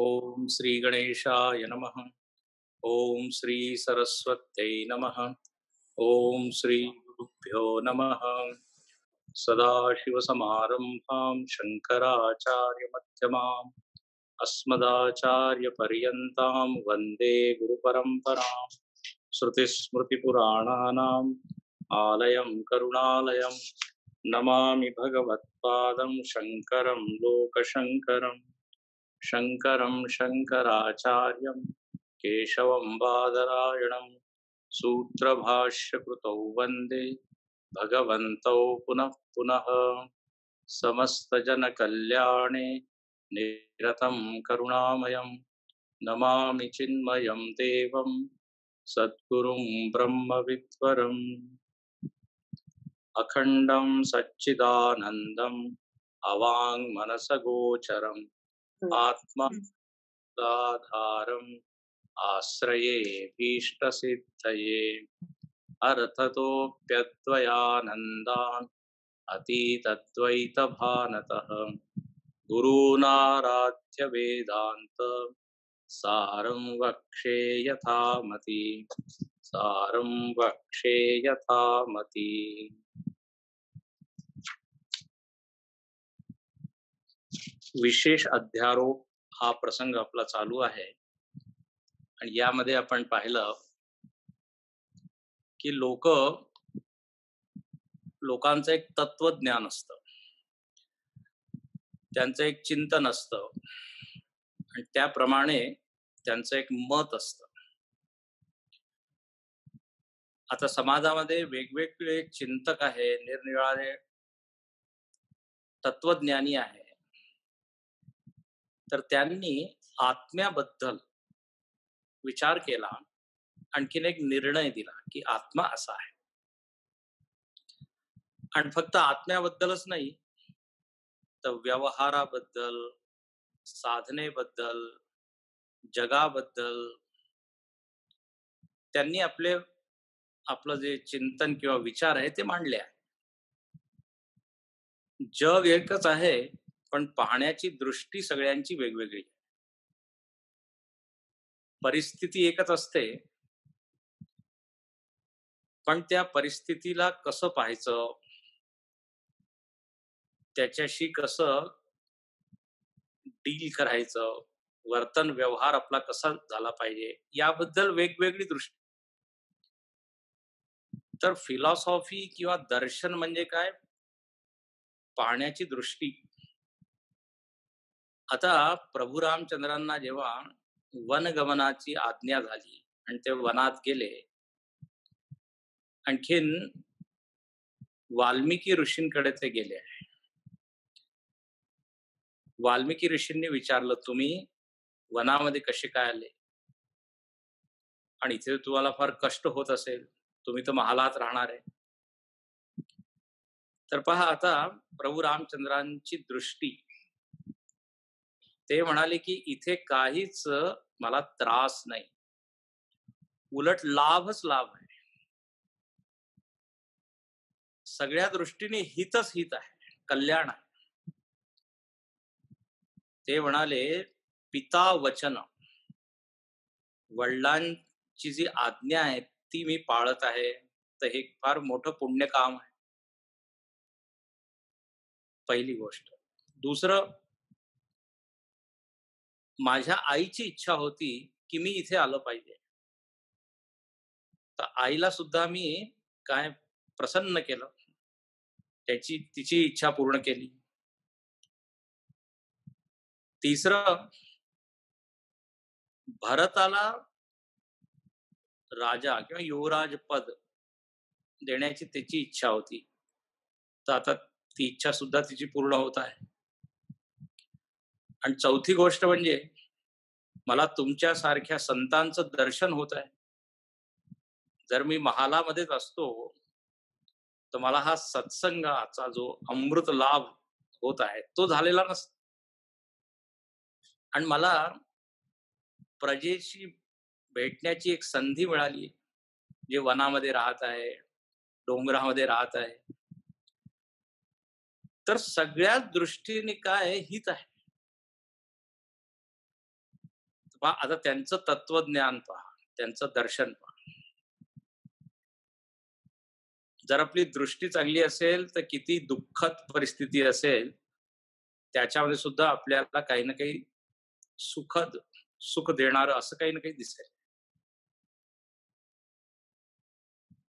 ओम श्री गणेशाय नमः। ओम श्री सरस्वत्यै नमः। ओम श्री गुरुभ्यो नमः। सदाशिवसमारम्भां शङ्कराचार्यमध्यमाम् अस्मदाचार्यपर्यन्तां वन्दे गुरुपरम्पराम्। श्रुतिस्मृतिपुराणानाम् आलयं करुणालयं नमामि भगवत्पादं शङ्करं लोकशङ्करम्। शङ्करं शङ्कराचार्यं केशवं बादरायणं सूत्रभाष्यकृतौ वन्दे भगवन्तौ पुनः पुनः। समस्तजनकल्याणे निरतं करुणामयं नमामि चिन्मयं देवं सद्गुरुं ब्रह्मविद्वरम्। अखण्डं सच्चिदानन्दम् अवाङ्मनसगोचरम् आत्माधारम् आश्रये भीष्टसिद्धये अर्थतोऽप्यद्वयानन्दान् अतीतद्वैतभानतः गुरूनाराध्य वेदान्त सारं वक्षे यथामति सारं वक्षे यथामति। विशेष अध्यारोप हा प्रसंग आपला चालू आहे आणि यामध्ये आपण पाहिलं की लोकांचं एक तत्वज्ञान असतं, त्यांचं एक चिंतन असतं आणि त्याप्रमाणे त्यांचं एक मत असतं. आता समाजामध्ये वेगवेगळे चिंतक आहे, निरनिराळे तत्वज्ञानी आहे, तर त्यांनी आत्म्याबद्दल विचार केला, आणखीन एक निर्णय दिला की आत्मा असा आहे. आणि फक्त आत्म्याबद्दलच नाही तर व्यवहाराबद्दल, साधनेबद्दल, जगाबद्दल त्यांनी आपलं जे चिंतन किंवा विचार आहे ते मांडले आहे. जग एकच आहे पण पाहण्याची दृष्टी सगळ्यांची वेगवेगळी. परिस्थिती एकच असते पण त्या परिस्थितीला कसं पाहायचं, त्याच्याशी कसं डील करायचं, वर्तन व्यवहार आपला कसा झाला पाहिजे याबद्दल वेगवेगळी दृष्टी. तर फिलॉसॉफी किंवा दर्शन म्हणजे काय? पाहण्याची दृष्टी. आता प्रभू रामचंद्रांना जेव्हा वनगमनाची आज्ञा झाली आणि ते वनात गेले, आणखीन वाल्मिकी ऋषींकडे ते गेले. वाल्मिकी ऋषींनी विचारलं, तुम्ही वनामध्ये कसे काय आले आणि इथे तुम्हाला फार कष्ट होत असेल, तुम्ही तर महालात राहणार आहे. तर पहा, आता प्रभू रामचंद्रांची दृष्टी, ते म्हणाले की इथे काहीच मला त्रास नाही, उलट लाभच लाभ आहे, सगळ्या दृष्टीने हितच हित आहे, कल्याण आहे. ते म्हणाले पिता वचन, वडिलांची जी आज्ञा आहे ती मी पाळत आहे, तर हे फार मोठं पुण्य काम आहे. पहिली गोष्ट. दुसरं, माझ्या आईची इच्छा होती की मी इथे आलं पाहिजे, तर आईला सुद्धा मी काय प्रसन्न केलं, तिची इच्छा पूर्ण केली. तिसरं, भरताला राजा किंवा युवराज पद देण्याची त्याची इच्छा होती, तर आता ती इच्छा सुद्धा तिची पूर्ण होत आहे. आणि चौथी गोष्ट म्हणजे मला तुमच्यासारख्या संतांचं दर्शन होत आहे. जर मी महालामध्येच असतो तर मला हा सत्संगाचा जो अमृत लाभ होत आहे तो झालेला नसतो. आणि मला प्रजेशी भेटण्याची एक संधी मिळाली, जे वनामध्ये राहत आहे, डोंगरामध्ये राहत आहे. तर सगळ्याच दृष्टीने काय हित आहे. पहा आता त्यांचं तत्वज्ञान पहा, त्यांचं दर्शन पहा. जर आपली दृष्टी चांगली असेल तर किती दुःखद परिस्थिती असेल त्याच्यामध्ये सुद्धा आपल्याला काही ना काही सुखद सुख देणारं असं काही ना काही दिसेल.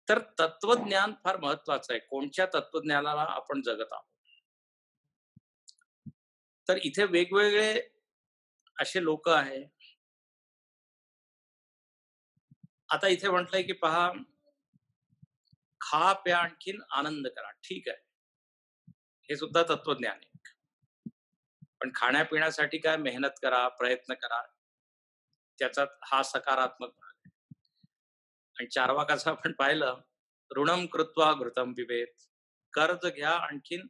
तर तत्वज्ञान फार महत्वाचं आहे. कोणत्या तत्वज्ञानाला आपण जगत आहोत. तर इथे वेगवेगळे असे लोक आहे. आता इथे म्हटलंय की पहा, खा प्या आणखीन आनंद करा. ठीक आहे, हे सुद्धा तत्वज्ञान आहे. पण खाण्यापिण्यासाठी काय मेहनत करा, प्रयत्न करा, त्याचा हा सकारात्मक भाग आहे. आणि चार्वाकाचं आपण पाहिलं, ऋणम कृत्वा घृतम पिबेत, कर्ज घ्या आणखीन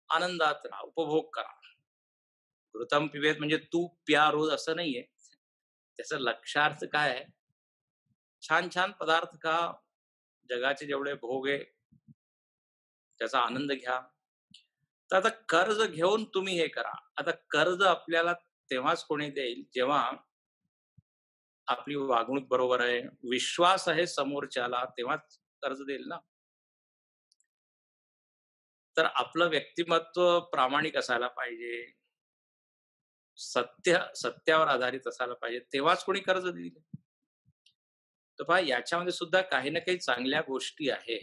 आनंदात राहा, उपभोग करा. घृतम पिबेत म्हणजे तूप प्या रोज असं नाहीये. त्याचं लक्षार्थ काय आहे? छान छान पदार्थ खा, जगाचे जेवढे भोग आहे त्याचा आनंद घ्या. तर आता कर्ज घेऊन तुम्ही हे करा. आता कर्ज आपल्याला तेव्हाच कोणी देईल जेव्हा आपली वागणूक बरोबर आहे, विश्वास आहे समोरच्याला, तेव्हाच कर्ज देईल ना. तर आपलं व्यक्तिमत्व प्रामाणिक असायला पाहिजे, सत्यावर आधारित असायला पाहिजे, तेव्हाच कोणी कर्ज देईल. तर पहा याच्यामध्ये सुद्धा काही ना काही चांगल्या गोष्टी आहे.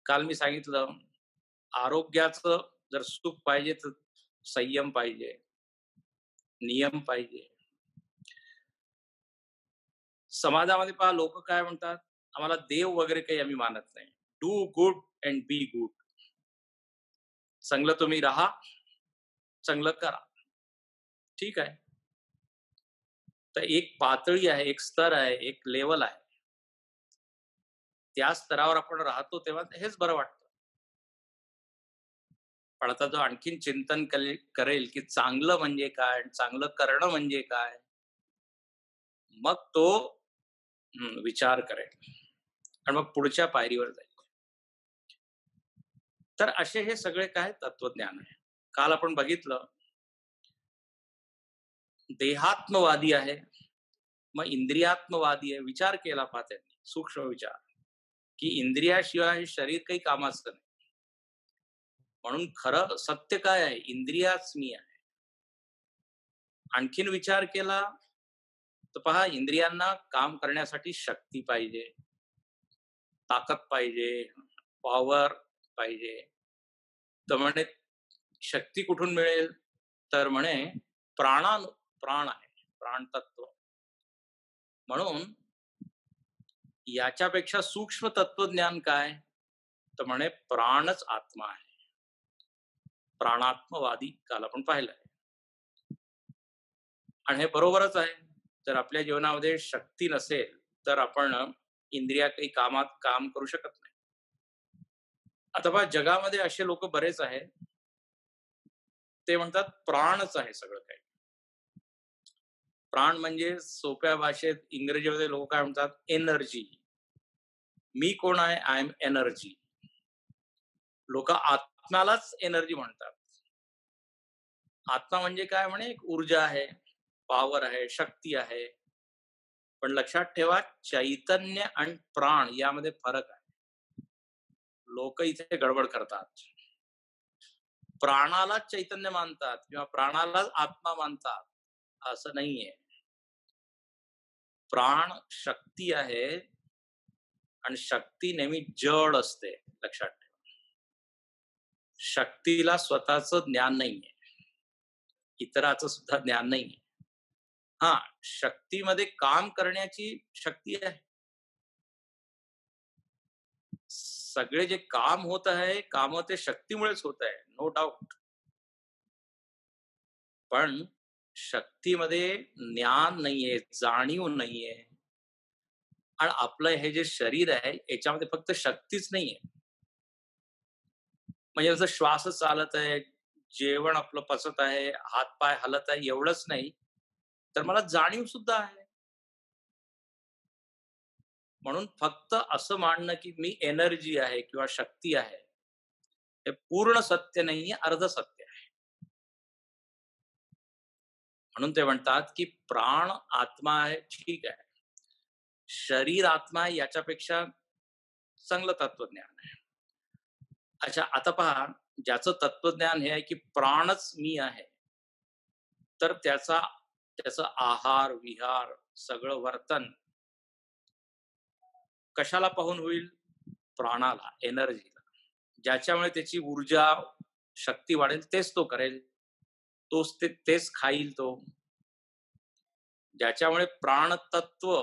काल मी सांगितलं, आरोग्याचं जर सुख पाहिजे तर संयम पाहिजे, नियम पाहिजे. समाजामध्ये पहा लोक काय म्हणतात, आम्हाला देव वगैरे काही आम्ही मानत नाही. Do good and be good. चांगलं तुम्ही राहा, चांगलं करा. ठीक आहे. तर एक पातळी आहे, एक स्तर आहे, एक लेवल आहे. त्या स्तरावर आपण राहतो तेव्हा हेच बरं वाटतं. पण आता जो आणखीन चिंतन करेल की चांगलं म्हणजे काय, चांगलं करणं म्हणजे काय, मग तो विचार करेल आणि मग पुढच्या पायरीवर जाईल. तर असे हे सगळे काय तत्वज्ञान आहे. काल आपण बघितलं, देहात्मवादी आहे, मग इंद्रियात्मवादी आहे. विचार केला पहा त्यांनी, सूक्ष्म विचार, की इंद्रियाशिवाय हे शरीर काही कामाचं नाही. म्हणून खरं सत्य काय आहे, इंद्रियाच मी आहे. आणखीन विचार केला तर पहा, इंद्रियांना काम करण्यासाठी शक्ती पाहिजे, ताकद पाहिजे, पॉवर पाहिजे. तर म्हणे शक्ती कुठून मिळेल, तर म्हणे प्राण आहे, प्राण तत्व. म्हणून याच्यापेक्षा सूक्ष्म तत्वज्ञान काय, तर म्हणे प्राणच आत्मा आहे. प्राणात्मवादी काल आपण पाहिलंय. आणि हे बरोबरच आहे. जर आपल्या जीवनामध्ये शक्ती नसेल तर आपण इंद्रिया काही कामात काम करू शकत नाही. आता पहा जगामध्ये असे लोक बरेच आहेत, ते म्हणतात प्राणच आहे सगळं काही. प्राण म्हणजे सोप्या भाषेत इंग्रजीमध्ये लोक काय म्हणतात, एनर्जी. मी कोण आहे, आय एम एनर्जी. लोक आत्म्यालाच एनर्जी म्हणतात. आत्मा म्हणजे काय म्हणे, एक ऊर्जा आहे, पॉवर आहे, शक्ती आहे. पण लक्षात ठेवा, चैतन्य आणि प्राण यामध्ये फरक आहे. लोक इथे गडबड करतात. प्राणालाच चैतन्य मानतात किंवा प्राणालाच आत्मा मानतात, असं नाहीये. प्राण शक्ती आहे आणि शक्ती नेहमी जड असते, लक्षात ठेवा. शक्तीला स्वतःचं ज्ञान नाहीये, इतराचं सुद्धा ज्ञान नाहीये. हा, शक्तीमध्ये काम करण्याची शक्ती आहे. सगळे जे काम होत आहे, काम ते शक्तीमुळेच होत आहे, नो डाऊट. पण शक्तीमध्ये ज्ञान नाहीये, जाणीव नाहीये. आणि आपलं हे जे शरीर आहे याच्यामध्ये फक्त शक्तीच नाहीये. म्हणजे जसं श्वास चालत आहे, जेवण आपलं पचत आहे, हातपाय हलत आहे, एवढंच नाही, तर मला जाणीव सुद्धा आहे. म्हणून फक्त असं मानणं की मी एनर्जी आहे किंवा शक्ती आहे, हे पूर्ण सत्य नाहीये, अर्ध सत्य आहे. म्हणून ते म्हणतात की प्राण आत्मा आहे, ठीक आहे. शरीर आत्मा आहे याच्यापेक्षा चांगलं तत्वज्ञान आहे. अच्छा, आता पहा, ज्याचं तत्वज्ञान हे आहे की प्राणच मी आहे, तर त्याचं आहार, विहार, सगळं वर्तन कशाला पाहून होईल? प्राणाला, एनर्जीला. ज्याच्यामुळे त्याची ऊर्जा, शक्ती वाढेल तेच तो करेल. तेच खाईल तो. ज्याच्यामुळे प्राणतत्व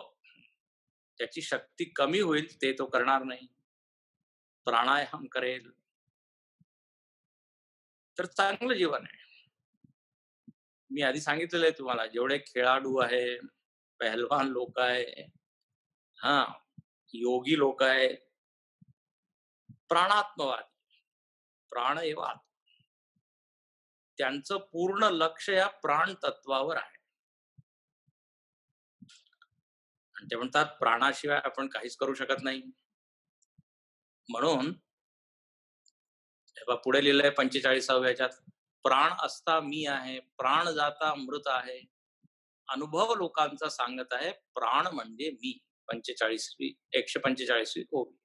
त्याची शक्ती कमी होईल ते तो करणार नाही. प्राणायाम करेल. तर चांगलं जीवन आहे. मी आधी सांगितलेलं आहे तुम्हाला, जेवढे खेळाडू आहे, पहलवान लोक आहे, हां, योगी लोक आहे, प्राणात्मवादी, प्राण एव आत्मा. त्यांचं पूर्ण लक्ष या प्राण तत्वावर आहे. आणि ते म्हणतात प्राणाशिवाय आपण काहीच करू शकत नाही. म्हणून पुढे लिहिलंय 45व्या ह्याच्यात, प्राण असता मी आहे, प्राण जाता मृत आहे, अनुभव लोकांचा सांगत आहे, प्राण म्हणजे मी. 145वी ओवी.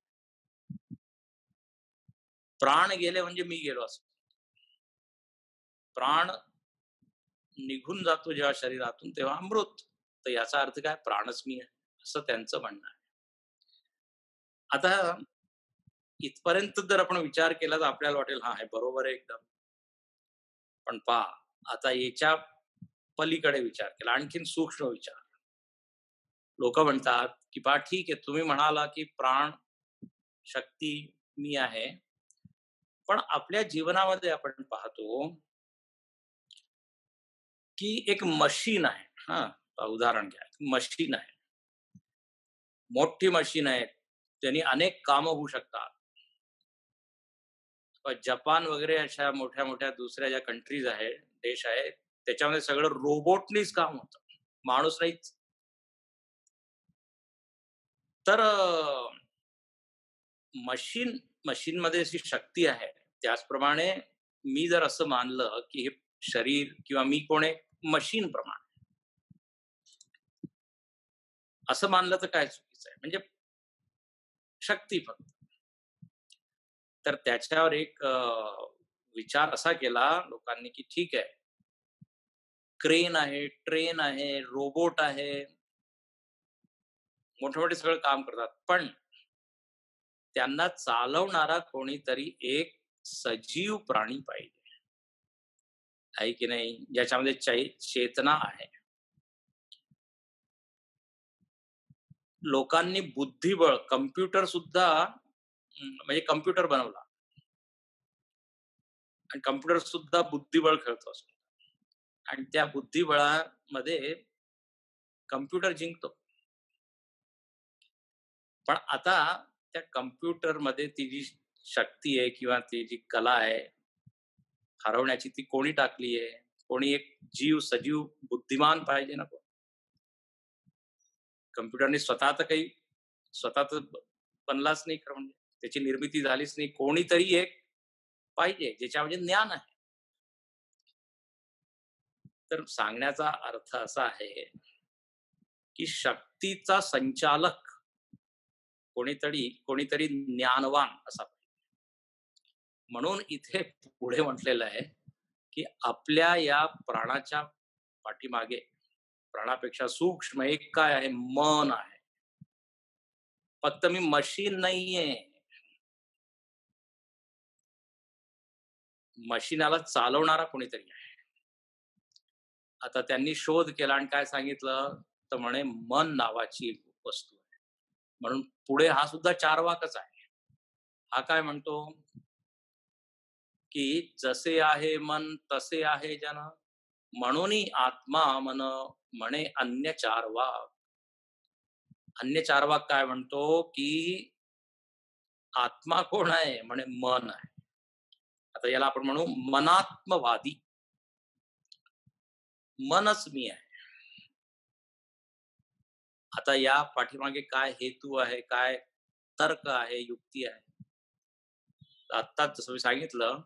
प्राण गेले म्हणजे मी गेलो असं. प्राण निघून जातो जेव्हा शरीरातून तेव्हा अमृत. तर याचा अर्थ काय? प्राणच मी आहे, असं त्यांचं म्हणणं आहे. आता इथपर्यंत जर आपण विचार केला तर आपल्याला वाटेल हा हे बरोबर आहे एकदम. पण पहा, आता याच्या पलीकडे विचार केला, आणखीन सूक्ष्म विचार. लोक म्हणतात की पहा, ठीक आहे, तुम्ही म्हणाला की प्राण शक्ती मी आहे, पण आपल्या जीवनामध्ये आपण पाहतो की एक मशीन आहे. हा, उदाहरण घ्या, मशीन आहे, मोठी मशीन आहे, त्यांनी अनेक कामं होऊ शकतात. जपान वगैरे अशा मोठ्या मोठ्या दुसऱ्या ज्या कंट्रीज आहेत, देश आहेत, त्याच्यामध्ये सगळं रोबोटनीच काम होतं, माणूस नाहीच. तर मशीन मध्ये अशी शक्ती आहे. त्याचप्रमाणे मी जर असं मानलं की हे शरीर किंवा मी कोण आहे, मशीन प्रमाणे असं मानलं तर काय चुकीचं आहे? म्हणजे शक्ती फक्त. तर त्याच्यावर एक विचार असा केला लोकांनी की ठीक आहे, क्रेन आहे, ट्रेन आहे, रोबोट आहे, मोठे मोठे सगळं काम करतात, पण त्यांना चालवणारा कोणीतरी एक सजीव प्राणी पाहिजे, आहे की नाही, ज्याच्यामध्ये चेतना आहे. लोकांनी बुद्धिबळ, कम्प्युटर सुद्धा म्हणजे कम्प्युटर बनवला आणि कम्प्युटर सुद्धा बुद्धिबळ खेळतो असतो, आणि त्या बुद्धिबळामध्ये कम्प्युटर जिंकतो. पण आता त्या कम्प्युटर मध्ये ती जी शक्ती आहे किंवा ती जी कला आहे हरवण्याची, ती कोणी टाकली आहे? कोणी एक सजीव बुद्धिमान पाहिजे ना. कम्प्युटरने स्वतः तर काही स्वतः तर बनलाच नाही, खरं म्हणजे त्याची निर्मिती झालीच नाही. कोणीतरी एक पाहिजे ज्याच्यामध्ये ज्ञान आहे. तर सांगण्याचा अर्थ असा आहे की शक्तीचा संचालक कोणीतरी ज्ञानवान असा. म्हणून इथे पुढे म्हटलेलं आहे की आपल्या या प्राणाच्या पाठीमागे, प्राणापेक्षा सूक्ष्म एक काय आहे? मन आहे. फक्त मी मशीन नाहीये. मशीनाला चालवणारा कोणीतरी आहे. आता त्यांनी शोध केला आणि काय सांगितलं, तर म्हणे मन नावाची एक वस्तू आहे. म्हणून पुढे हा सुद्धा चार्वाकच आहे. हा काय म्हणतो की जसे आहे मन तसे आहे जन, म्हणून आत्मा मन म्हणे अन्य चार्वाक. अन्य चार्वाक काय म्हणतो की आत्मा कोण आहे? म्हणे मन आहे. आता याला आपण म्हणू मनात्मवादी. मनच मी आहे. आता या पाठीमागे काय हेतू आहे, काय तर्क आहे, युक्ती आहे? आता जसं मी सांगितलं,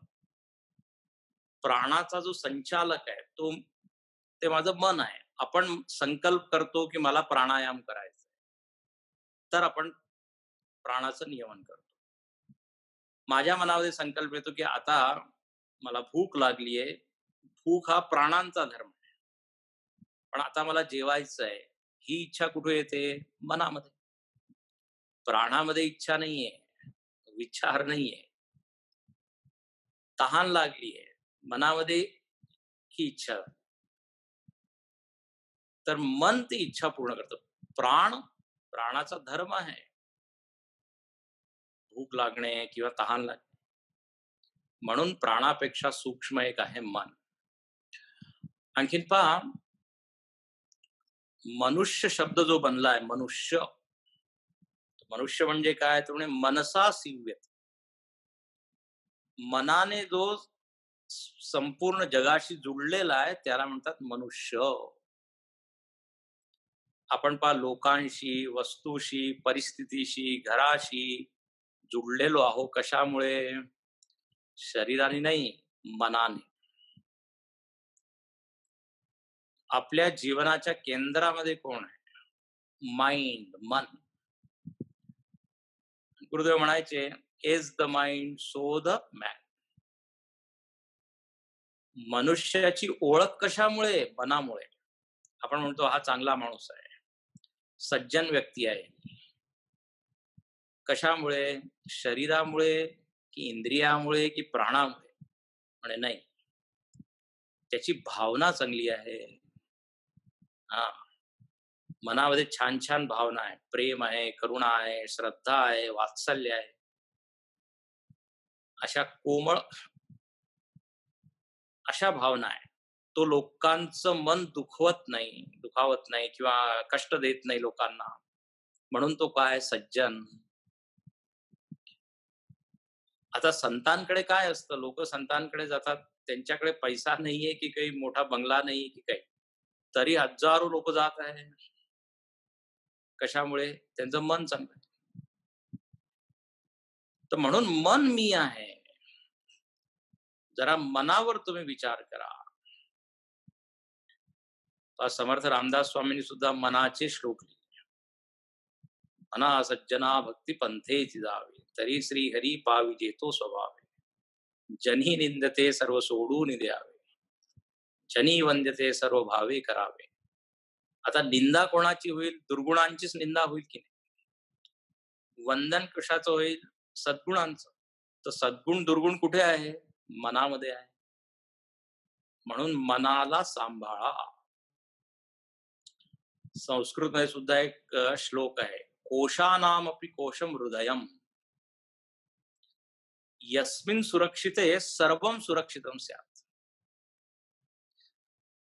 प्राणाचा जो संचालक आहे तो ते माझं मन आहे. आपण संकल्प करतो की मला प्राणायाम करायचा आहे, तर आपण प्राणाचं नियमन करतो. माझ्या मनामध्ये संकल्प येतो की आता मला भूक लागली आहे. भूक हा प्राणांचा धर्म आहे. पण आता मला जेवायचं आहे. ही इच्छा कुठे येते? मनामध्ये. प्राणामध्ये इच्छा नाहीये, विचार नाहीये. तहान लागली आहे. मनामध्ये ही इच्छा. तर मन ती इच्छा पूर्ण करतं. प्राणाचा धर्म आहे. भूक लागणे किंवा तहान लागणे. म्हणून प्राणापेक्षा सूक्ष्म एक आहे मन. आणखीन पहा, मनुष्य शब्द जो बनलाय मनुष्य, मनुष्य म्हणजे काय? तर म्हणजे मनसा सीव्यत. मनाने जो संपूर्ण जगाशी जुळलेला आहे त्याला म्हणतात मनुष्य. आपण पहा, लोकांशी, वस्तूशी, परिस्थितीशी, घराशी जुळलेलो आहो. कशामुळे? शरीराने नाही, मनाने. आपल्या जीवनाच्या केंद्रामध्ये कोण आहे? माइंड, मन. गुरुदेव म्हणायचे, is the mind so the man. मनुष्याची ओळख कशामुळे? मनामुळे. आपण म्हणतो हा चांगला माणूस आहे, सज्जन व्यक्ती आहे. कशामुळे? शरीरामुळे की इंद्रियामुळे की प्राणामुळे? म्हणे नाही, त्याची भावना चांगली आहे. हा, मनामध्ये छान छान भावना आहे. प्रेम आहे, करुणा आहे, श्रद्धा आहे, वात्सल्य आहे. अशा कोमळ अशा भावना आहे. तो लोकांचं मन दुखावत नाही किंवा कष्ट देत नाही लोकांना. म्हणून तो काय? सज्जन. आता संतांकडे काय असतं? लोक संतांकडे जातात, त्यांच्याकडे पैसा नाहीये की काही मोठा बंगला नाहीये की काही, तरी हजारो लोक जात आहे. कशामुळे? त्यांचं मन चांगलं आहे. तर म्हणून मन मी आहे. जरा मनावर तुम्ही विचार करा. समर्थ रामदास स्वामींनी सुद्धा मनाचे श्लोक लिहिले. मना सज्जना भक्ती पंथेची जावे, तरी श्री हरी पाविजे तो स्वभावे. जनी निंदते सर्व सोडून द्यावे, जनी वंद्यते सर्व भावे करावे. आता निंदा कोणाची होईल? दुर्गुणांचीच निंदा होईल की नाही? वंदन कशाचं होईल? सद्गुणांचं. तर सद्गुण दुर्गुण कुठे आहे? मनामध्ये आहे. म्हणून मनाला सांभाळा. संस्कृतमध्ये सुद्धा एक श्लोक आहे, कोशानाम अपि कोशम हृदयम, यस्मिन सुरक्षिते सर्वम सुरक्षितम स्यात्.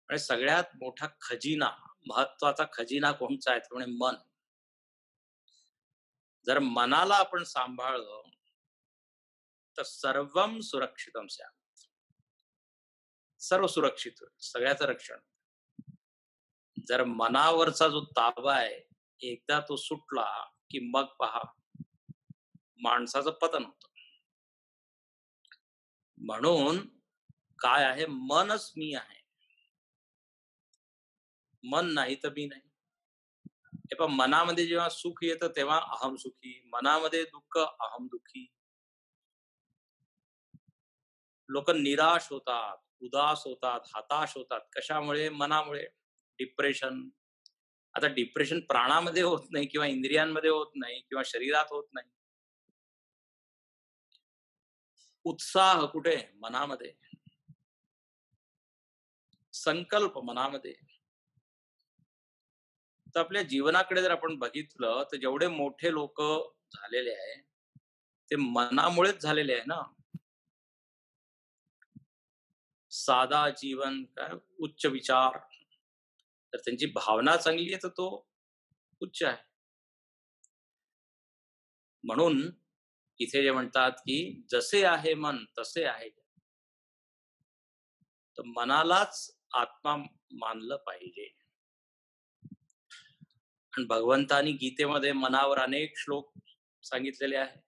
आणि सगळ्यात मोठा खजिना, महत्वाचा खजिना कोणचा आहे? म्हणजे मन. जर मनाला आपण सांभाळलं तर सर्वम सुरक्षितम स्यात्. सर्व सुरक्षित होईल, सगळ्याचं रक्षण. जर मनावरचा जो ताबा आहे एकदा तो सुटला की मग पहा, माणसाचं पतन होतं. म्हणून काय आहे? मनच मी आहे. मन नाही तर मी नाही. हे पण मनामध्ये जेव्हा सुख येतं तेव्हा अहम सुखी, मनामध्ये दुःख अहम दुःखी. लोक निराश होतात, उदास होतात, हताश होतात. कशामुळे? मनामुळे. डिप्रेशन. आता डिप्रेशन प्राणामध्ये होत नाही किंवा इंद्रियांमध्ये होत नाही किंवा शरीरात होत नाही. उत्साह कुठे? मनामध्ये. संकल्प मनामध्ये. तर आपल्या जीवनाकडे जर आपण बघितलं तर जेवढे मोठे लोक झालेले आहे ते मनामुळेच झालेले आहे ना. साधा जीवन, काय उच्च विचार. तर त्यांची भावना चांगली आहे तर तो उच्च आहे. म्हणून इथे जे म्हणतात की जसे आहे मन तसे आहे. तर मनालाच आत्मा मानलं पाहिजे. आणि भगवंतानी गीतेमध्ये मनावर अनेक श्लोक सांगितलेले आहे.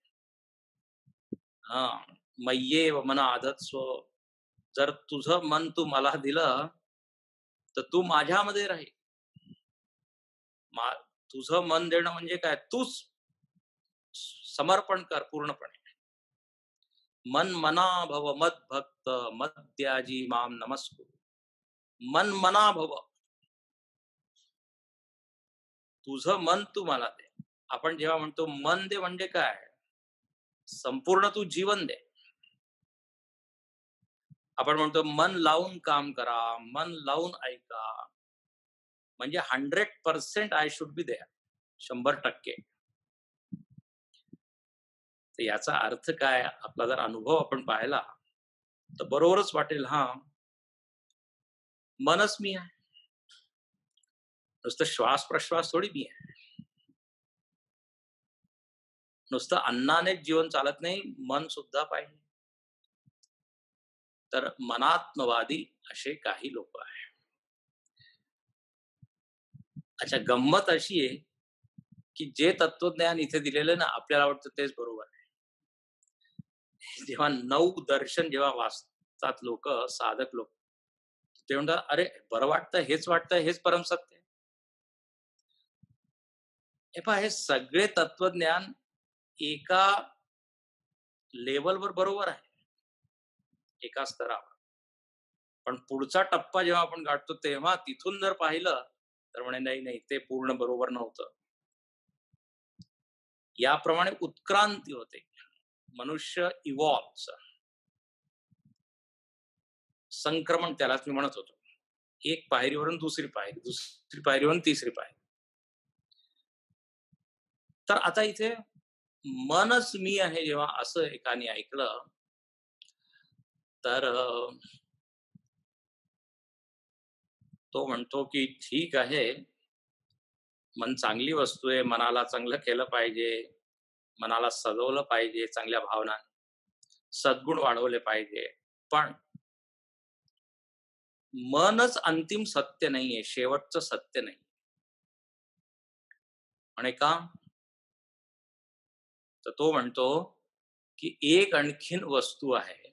मय्येव मन आधत्स्व. जर तुझं मन तू मला दिलं तर तू माझ्यामध्ये राहील. तुझं मन देणं म्हणजे काय? तूच समर्पण कर पूर्णपणे. मन मना भव मद भक्त मद्याजी माम नमस्कुरु. मन मना भव, तुझं मन तू मला दे. आपण जेव्हा म्हणतो मन दे म्हणजे काय? संपूर्ण तू जीवन दे. आपण म्हणतो मन लावून काम करा, मन लावून ऐका, म्हणजे 100% आय शुड बी देअर. 100%. तर याचा अर्थ काय? आपला जर अनुभव आपण पाहिला तर बरोबरच वाटेल, हा मनच मी आहे. नुसतं श्वास प्रश्वास थोडी मी आहे. नुसतं अन्नानेच जीवन चालत नाही, मन सुद्धा पाहिजे. तर मनात्मवादी असे काही लोक आहेत. अच्छा, गंमत अशी आहे की जे तत्वज्ञान इथे दिलेलं ना, आपल्याला वाटतं तेच बरोबर आहे. जेव्हा 9 दर्शन जेव्हा वाचतात लोक, साधक लोक, ते म्हणतात अरे बरं वाटतं, हेच वाटतं, हेच परमसत्य आहे. हे पहा, हे सगळे तत्वज्ञान एका लेवलवर बरोबर आहे, एका स्तरावर. पण पुढचा टप्पा जेव्हा आपण गाठतो तेव्हा तिथून जर पाहिलं तर म्हणे नाही नाही, ते पूर्ण बरोबर नव्हतं. याप्रमाणे उत्क्रांती होते. मनुष्य इव्हॉल्व्ह, संक्रमण त्यालाच मी म्हणत होतो. एक पायरीवरून दुसरी पायरी, दुसरी पायरीवरून तिसरी पायरी. तर आता इथे मनच मी आहे जेव्हा असं एकाने ऐकलं तर तो म्हणतो की ठीक आहे, मन चांगली वस्तू आहे, मनाला चांगलं केलं पाहिजे, मनाला सजवलं पाहिजे, चांगल्या भावना, सद्गुण वाढवले पाहिजे, पण मनच अंतिम सत्य नाहीये, शेवटचं सत्य नाही. म्हणे का? तर तो म्हणतो की एक आणखीन वस्तू आहे,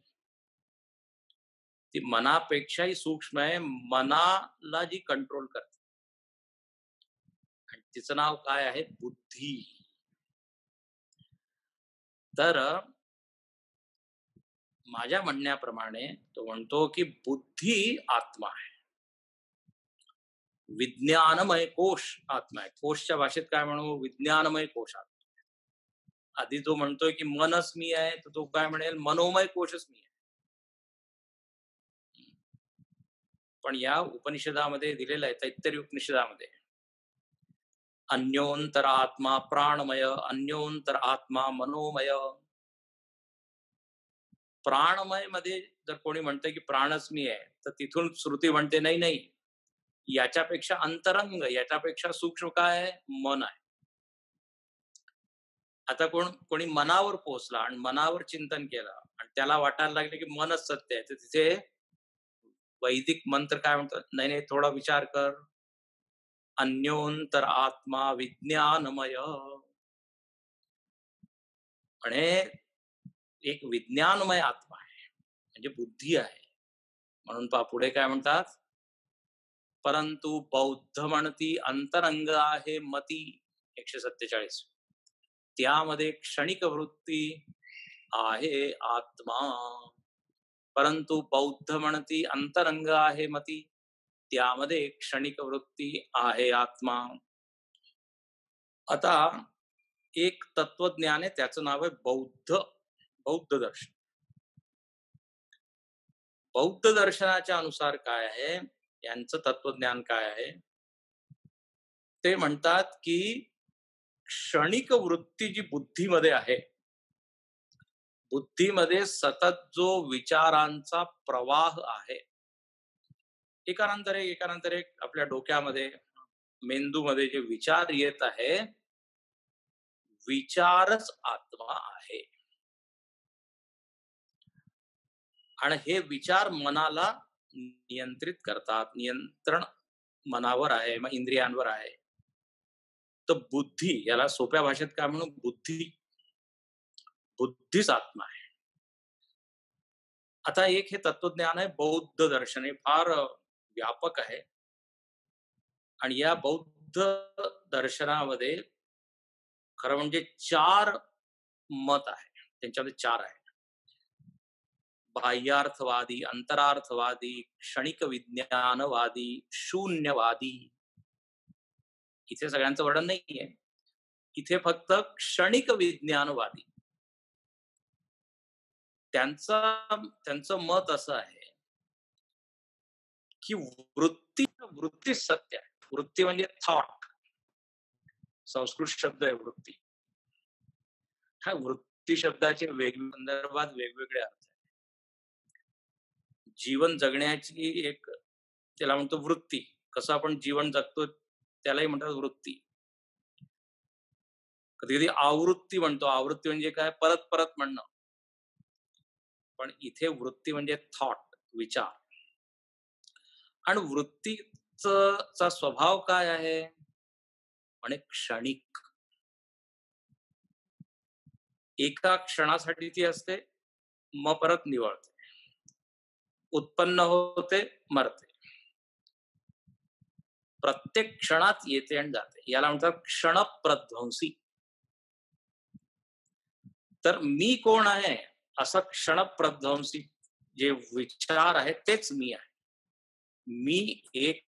ती मनापेक्षाही सूक्ष्म आहे, मनाला जी कंट्रोल करते, आणि तिचं नाव काय आहे? बुद्धी. तर माझ्या म्हणण्याप्रमाणे तो म्हणतो की बुद्धी आत्मा आहे, विज्ञानमय कोश आत्मा आहे. कोशच्या भाषेत काय म्हणू? विज्ञानमय कोश आत्मा. आधी जो म्हणतोय की मनच मी आहे, तर तो काय म्हणेल? मनोमय कोशच मी आहे. पण या उपनिषदामध्ये दिलेलं आहे, तैत्तरीय उपनिषदामध्ये, अन्योंतर आत्मा प्राणमय, अन्योंतर आत्मा मनोमय. प्राणमय मध्ये जर कोणी म्हणतंय की प्राणच मी आहे, तर तिथून श्रुती म्हणते नाही नाही, याच्यापेक्षा अंतरंग, याच्यापेक्षा सूक्ष्म काय आहे? मन आहे. आता कोणी मनावर पोहोचला आणि मनावर चिंतन केलं आणि त्याला वाटायला लागले की मनच सत्य आहे, तर तिथे वैदिक मंत्र काय म्हणतात? नाही नाही, थोडा विचार कर, अन्योंतर आत्मा विज्ञानमय. आणि एक विज्ञानमय आत्मा आहे, म्हणजे बुद्धी आहे. म्हणून पहा पुढे काय म्हणतात? परंतु बौद्ध म्हणती अंतरंग आहे मती, 147. त्यामध्ये क्षणिक वृत्ती आहे आत्मा. परंतु बौद्ध म्हणती अंतरंग आहे मती, त्यामध्ये क्षणिक वृत्ती आहे आत्मा. आता एक तत्वज्ञान आहे, त्याचं नाव आहे बौद्ध दर्शन. बौद्ध दर्शनाच्या अनुसार काय आहे, यांचं तत्वज्ञान काय आहे? ते म्हणतात की क्षणिक वृत्ती जी बुद्धीमध्ये आहे, बुद्धीमध्ये सतत जो विचारांचा प्रवाह आहे, एकानंतर एक आपल्या डोक्यामध्ये, मेंदूमध्ये जे विचार येत आहे, विचारच आत्मा आहे. आणि हे विचार मनाला नियंत्रित करतात. नियंत्रण मनावर आहे, मग इंद्रियांवर आहे. तर बुद्धी, याला सोप्या भाषेत काय म्हणू? बुद्धीच आत्मा आहे. आता एक हे तत्वज्ञान आहे, बौद्ध दर्शन हे फार व्यापक आहे. आणि या बौद्ध दर्शनामध्ये खरं म्हणजे 4 मत आहे. त्यांच्यामध्ये 4 आहे. बाह्यार्थवादी, अंतरार्थवादी, क्षणिक विज्ञानवादी, शून्यवादी. इथे सगळ्यांचं वर्णन नाहीये. इथे फक्त क्षणिक विज्ञानवादी. त्यांचं मत असं आहे की वृत्ती सत्य आहे. वृत्ती म्हणजे थॉट. संस्कृत शब्द आहे वृत्ती. हा वृत्ती शब्दाचे वेगवेगळ्या संदर्भात वेगवेगळे अर्थ आहेत. जीवन जगण्याची एक त्याला म्हणतो वृत्ती. कसं आपण जीवन जगतो त्यालाही म्हणतात वृत्ती. कधी कधी आवृत्ती म्हणतो. आवृत्ती म्हणजे काय? परत परत म्हणणं. पण इथे वृत्ती म्हणजे थॉट, विचार. आणि वृत्तीचा स्वभाव काय आहे? आणि क्षणिक. एका क्षणासाठी ती असते, मग परत निवळते, उत्पन्न होते, मरते. प्रत्येक क्षणात येते आणि जाते. याला म्हणतात क्षणप्रध्वंसी. तर मी कोण आहे? असं क्षणप्रध्वंसी जे विचार आहेत तेच मी आहे. मी एक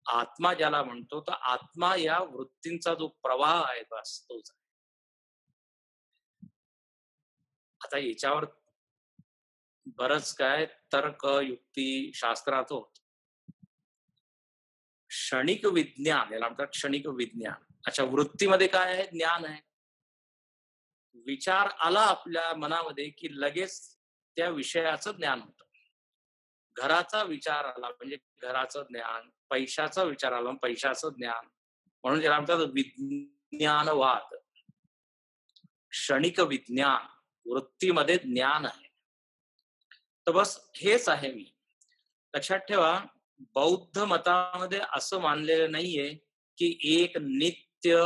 आत्मा ज्याला म्हणतो, तर आत्मा या वृत्तींचा जो प्रवाह आहे बस तोच आहे. आता याच्यावर बरंच काय तर्क, युक्ती, शास्त्रार्थ होत. क्षणिक विज्ञान याला म्हणतात क्षणिक विज्ञान. अच्छा, वृत्तीमध्ये काय आहे? ज्ञान आहे. विचार आला आपल्या मनामध्ये की लगेच त्या विषयाचं ज्ञान होतं. घराचा विचार आला म्हणजे घराचं ज्ञान, पैशाचा विचार आला पैशाचं ज्ञान. म्हणून त्याला म्हणतात विज्ञानवाद. क्षणिक विज्ञान, वृत्तीमध्ये ज्ञान आहे. तर बस हेच आहे मी. लक्षात ठेवा, बौद्ध मतामध्ये असं मानलेलं नाहीये की एक नित्य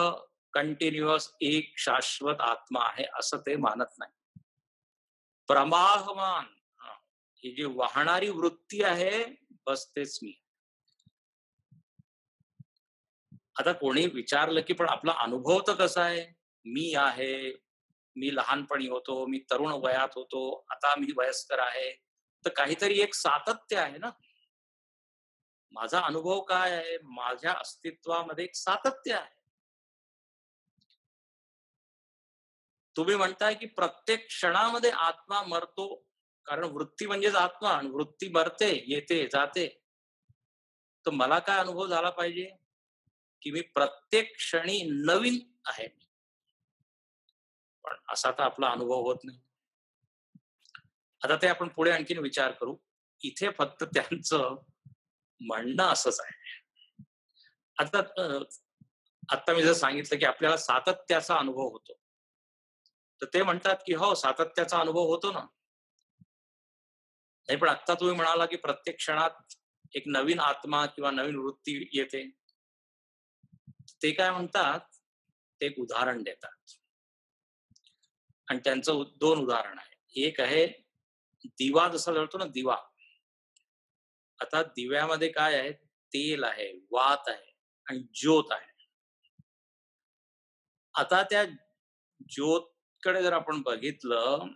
कंटिन्युअस एक शाश्वत आत्मा आहे, असं ते मानत नाही. प्रवाहमान ही जी वाहणारी वृत्ती आहे बस तेच मी. आता कोणी विचारलं की पण आपला अनुभव तर कसा आहे? मी आहे, मी लहानपणी होतो, मी तरुण वयात होतो, आता मी वयस्कर आहे. तर काहीतरी एक सातत्य आहे ना. माझा अनुभव काय आहे? माझ्या अस्तित्वामध्ये एक सातत्य आहे. तुम्ही म्हणताय की प्रत्येक क्षणामध्ये आत्मा मरतो, कारण वृत्ती म्हणजेच आत्मा आणि वृत्ती मरते, येते, जाते. तर मला काय अनुभव झाला पाहिजे की मी प्रत्येक क्षणी नवीन आहे. पण असा तर आपला अनुभव होत नाही. आता ते आपण पुढे आणखीन विचार करू. इथे फक्त त्यांचं म्हणणं असंच आहे. आता मी जर सांगितलं की आपल्याला सातत्याचा अनुभव होतो, तर ते म्हणतात की हो, सातत्याचा अनुभव होतो ना. नाही, पण आता तुम्ही म्हणाला की प्रत्येक क्षणात एक नवीन आत्मा किंवा नवीन वृत्ती येते. ते काय म्हणतात, ते एक उदाहरण देतात. आणि त्यांचं 2 उदाहरण आहे. एक आहे दिवा जसा जळतो ना दिवा. आता दिव्यामध्ये काय आहे? तेल आहे, वात आहे आणि ज्योत आहे. आता त्या ज्योतकडे जर आपण बघितलं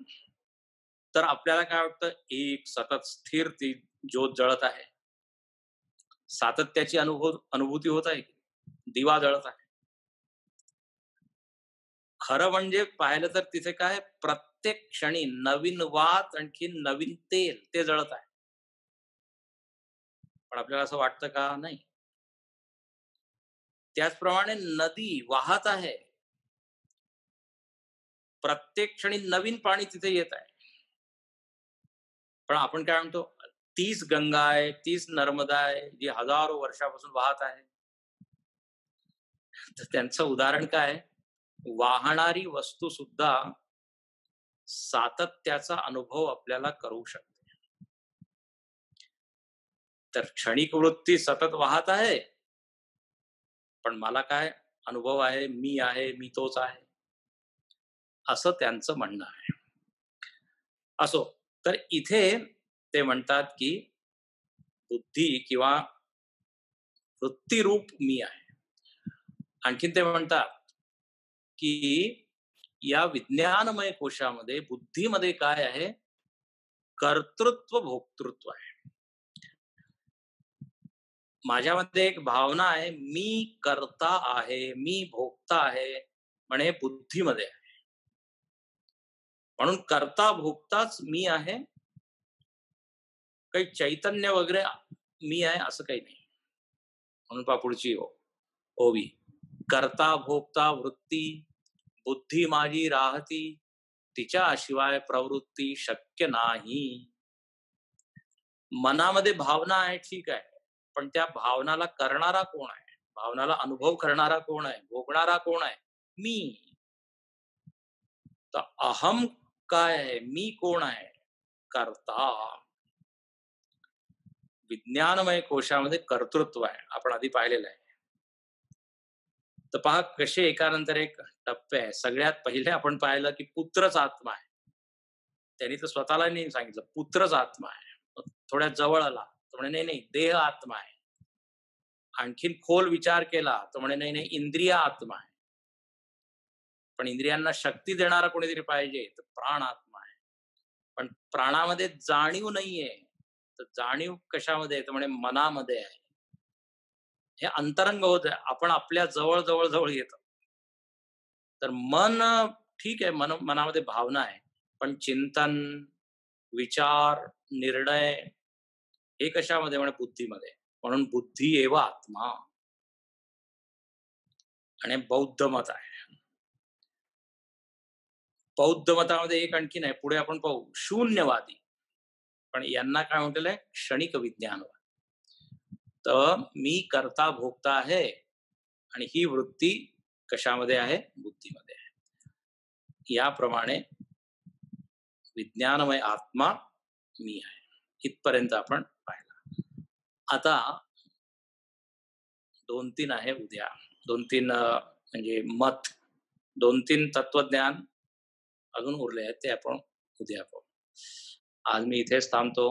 तर आपल्याला काय वाटतं? एक सतत स्थिर ती ज्योत जळत आहे. सातत्याची अनुभूती होत आहे. दिवा जळत आहे. खरं म्हणजे पाहिलं तर तिथे काय? प्रत्येक क्षणी नवीन वात आणखी नवीन तेल ते जळत आहे. पण आपल्याला असं वाटतं का? नाही. त्याचप्रमाणे नदी वाहत आहे. प्रत्येक क्षणी नवीन पाणी तिथे येत आहे. पण आपण काय म्हणतो? तीच गंगा आहे, तीच नर्मदा आहे, जी हजारो वर्षापासून वाहत आहे. तर त्यांचं उदाहरण काय? वाहणारी वस्तू सुद्धा सातत्याचा अनुभव आपल्याला करू शकते. तर क्षणिक वृत्ती सतत वाहत आहे, पण मला काय अनुभव आहे? मी आहे, मी तोच आहे, असं त्यांचं म्हणणं आहे. असो, तर इथे ते म्हणतात की बुद्धी किंवा वृत्तीरूप मी आहे. आणखीन ते म्हणतात की या विज्ञानमय कोशामध्ये बुद्धीमध्ये काय आहे, कर्तृत्व भोक्तृत्व आहे. माझ्यामध्ये एक भावना आहे, मी कर्ता आहे, मी भोगता आहे, म्हणे बुद्धीमध्ये आहे. म्हणून कर्ता भोगताच मी आहे, काही चैतन्य वगैरे मी आहे असं काही नाही. म्हणून पुढची ओवी, कर्ता भोगता वृत्ती, बुद्धी माझी राहती, तिच्याशिवाय प्रवृत्ती शक्य नाही. मनामध्ये भावना आहे, ठीक आहे, पण त्या भावनाला करणारा कोण आहे, भावनाला अनुभव करणारा कोण आहे, भोगणारा कोण आहे, मी. तर अहम काय आहे, मी कोण आहे, कर्ता. विज्ञानमय कोशामध्ये कर्तृत्व आहे, आपण आधी पाहिलेलं आहे. तर पहा कसे एकानंतर एक टप्पे आहे. सगळ्यात पहिले आपण पाहिलं की पुत्रच आत्मा आहे. त्यांनी तर स्वतःला नाही सांगितलं, पुत्रच आत्मा आहे. थोड्या जवळ आला तर म्हणे नाही नाही, देह आत्मा आहे. आणखीन खोल विचार केला तर म्हणे नाही नाही, इंद्रिय आत्मा आहे. पण इंद्रियांना शक्ती देणारा कोणीतरी पाहिजे, तर प्राण आत्मा आहे. पण प्राणामध्ये जाणीव नाहीये, तर जाणीव कशामध्ये आहे, तर म्हणे मनामध्ये आहे. हे अंतरंग होत आहे, आपण आपल्या जवळ जवळ जवळ येतो. तर मन ठीक आहे, मनामध्ये भावना आहे, पण चिंतन, विचार, निर्णय हे कशामध्ये, म्हणे बुद्धीमध्ये. म्हणून बुद्धी एव आत्मा. आणि बौद्ध मत आहे. बौद्ध मतामध्ये एक आणखीन आहे, पुढे आपण पाहू, शून्यवादी. पण यांना काय म्हटलंय, क्षणिक विज्ञानवाद. तर मी करता भोगता आहे, आणि ही वृत्ती कशामध्ये आहे, बुद्धीमध्ये आहे. याप्रमाणे विज्ञानमय आत्मा मी आहे. इथपर्यंत आपण पाहिला. आता 2-3 आहे उद्या, 2-3 म्हणजे मत, 2-3 तत्वज्ञान अजून उरले आहेत, ते आपण उद्या पाहू. आज मी इथेच थांबतो.